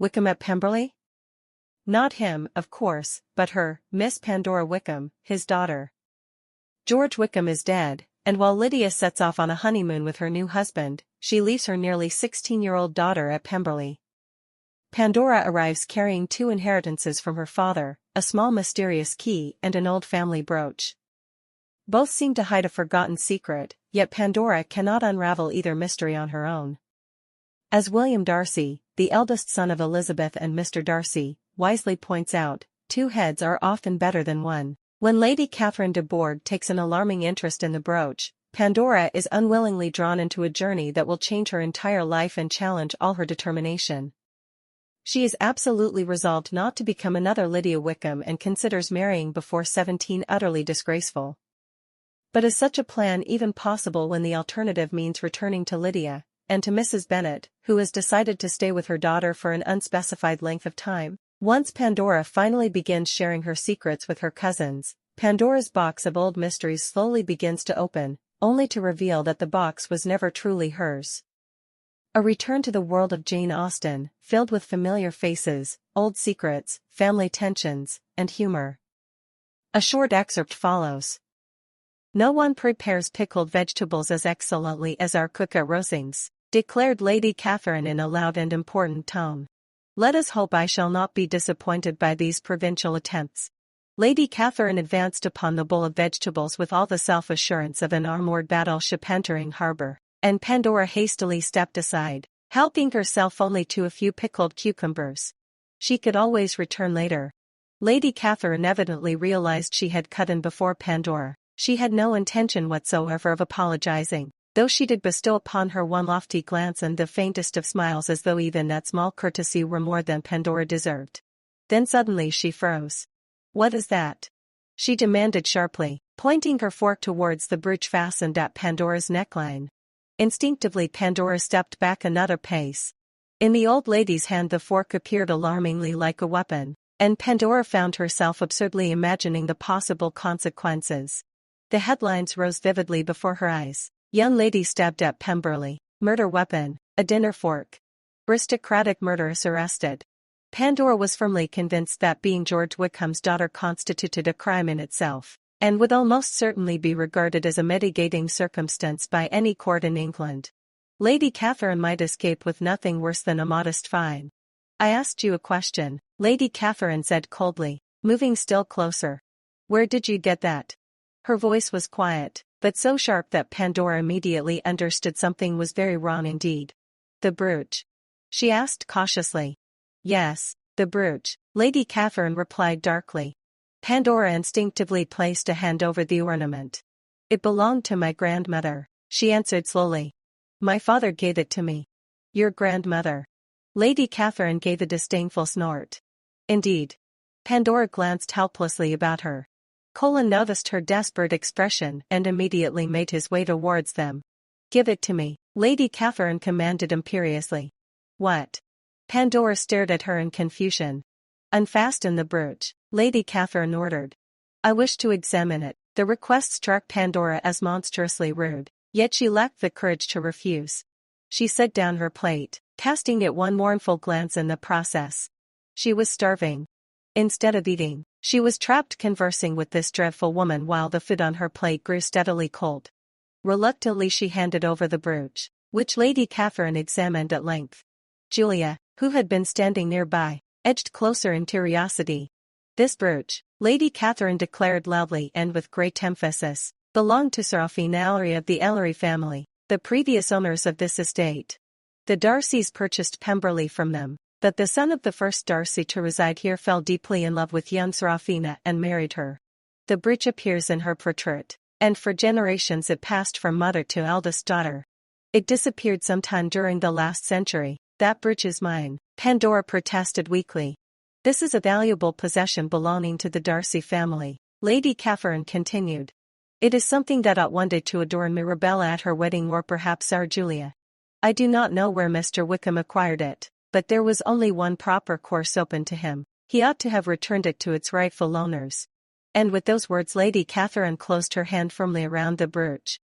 Wickham at Pemberley? Not him, of course, but her, Miss Pandora Wickham, his daughter. George Wickham is dead, and while Lydia sets off on a honeymoon with her new husband, she leaves her nearly 16-year-old daughter at Pemberley. Pandora arrives carrying 2 inheritances from her father, a small mysterious key and an old family brooch. Both seem to hide a forgotten secret, yet Pandora cannot unravel either mystery on her own. As William Darcy, the eldest son of Elizabeth and Mr Darcy, wisely points out, 2 heads are often better than 1. When Lady Catherine de Bourgh takes an alarming interest in the brooch, Pandora is unwillingly drawn into a journey that will change her entire life and challenge all her determination. She is absolutely resolved not to become another Lydia Wickham and considers marrying before 17 utterly disgraceful. But is such a plan even possible when the alternative means returning to Lydia, and to Mrs Bennet, who has decided to stay with her daughter for an unspecified length of time? Once Pandora finally begins sharing her secrets with her cousins, Pandora's box of old mysteries slowly begins to open, only to reveal that the box was never truly hers. A return to the world of Jane Austen, filled with familiar faces, old secrets, family tensions, and humor. A short excerpt follows. "No one prepares pickled vegetables as excellently as our cook at Rosings," declared Lady Catherine in a loud and important tone. "Let us hope I shall not be disappointed by these provincial attempts." Lady Catherine advanced upon the bowl of vegetables with all the self-assurance of an armoured battleship entering harbour, and Pandora hastily stepped aside, helping herself only to a few pickled cucumbers. She could always return later. Lady Catherine evidently realized she had cut in before Pandora. She had no intention whatsoever of apologizing, though she did bestow upon her one lofty glance and the faintest of smiles as though even that small courtesy were more than Pandora deserved. Then suddenly she froze. "What is that?" she demanded sharply, pointing her fork towards the brooch fastened at Pandora's neckline. Instinctively Pandora stepped back another pace. In the old lady's hand the fork appeared alarmingly like a weapon, and Pandora found herself absurdly imagining the possible consequences. The headlines rose vividly before her eyes. "Young lady stabbed at Pemberley. Murder weapon, a dinner fork. Aristocratic murderess arrested." Pandora was firmly convinced that being George Wickham's daughter constituted a crime in itself, and would almost certainly be regarded as a mitigating circumstance by any court in England. Lady Catherine might escape with nothing worse than a modest fine. "I asked you a question," Lady Catherine said coldly, moving still closer. "Where did you get that?" Her voice was quiet, but so sharp that Pandora immediately understood something was very wrong indeed. "The brooch?" she asked cautiously. "Yes, the brooch," Lady Catherine replied darkly. Pandora instinctively placed a hand over the ornament. "It belonged to my grandmother," she answered slowly. "My father gave it to me." "Your grandmother?" Lady Catherine gave a disdainful snort. "Indeed." Pandora glanced helplessly about her. Colin noticed her desperate expression and immediately made his way towards them. "Give it to me," Lady Catherine commanded imperiously. "What?" Pandora stared at her in confusion. "Unfasten the brooch," Lady Catherine ordered. "I wish to examine it." The request struck Pandora as monstrously rude, yet she lacked the courage to refuse. She set down her plate, casting it one mournful glance in the process. She was starving. Instead of eating, she was trapped conversing with this dreadful woman while the food on her plate grew steadily cold. Reluctantly she handed over the brooch, which Lady Catherine examined at length. Julia, who had been standing nearby, edged closer in curiosity. "This brooch," Lady Catherine declared loudly and with great emphasis, "belonged to Serafina Ellery of the Ellery family, the previous owners of this estate. The Darcys purchased Pemberley from them, but the son of the first Darcy to reside here fell deeply in love with young Serafina and married her. The brooch appears in her portrait, and for generations it passed from mother to eldest daughter. It disappeared sometime during the last century." "That brooch is mine," Pandora protested weakly. "This is a valuable possession belonging to the Darcy family," Lady Catherine continued. "It is something that ought one day to adorn Mirabella at her wedding or perhaps our Julia. I do not know where Mr Wickham acquired it, but there was only one proper course open to him. He ought to have returned it to its rightful owners." And with those words Lady Catherine closed her hand firmly around the brooch,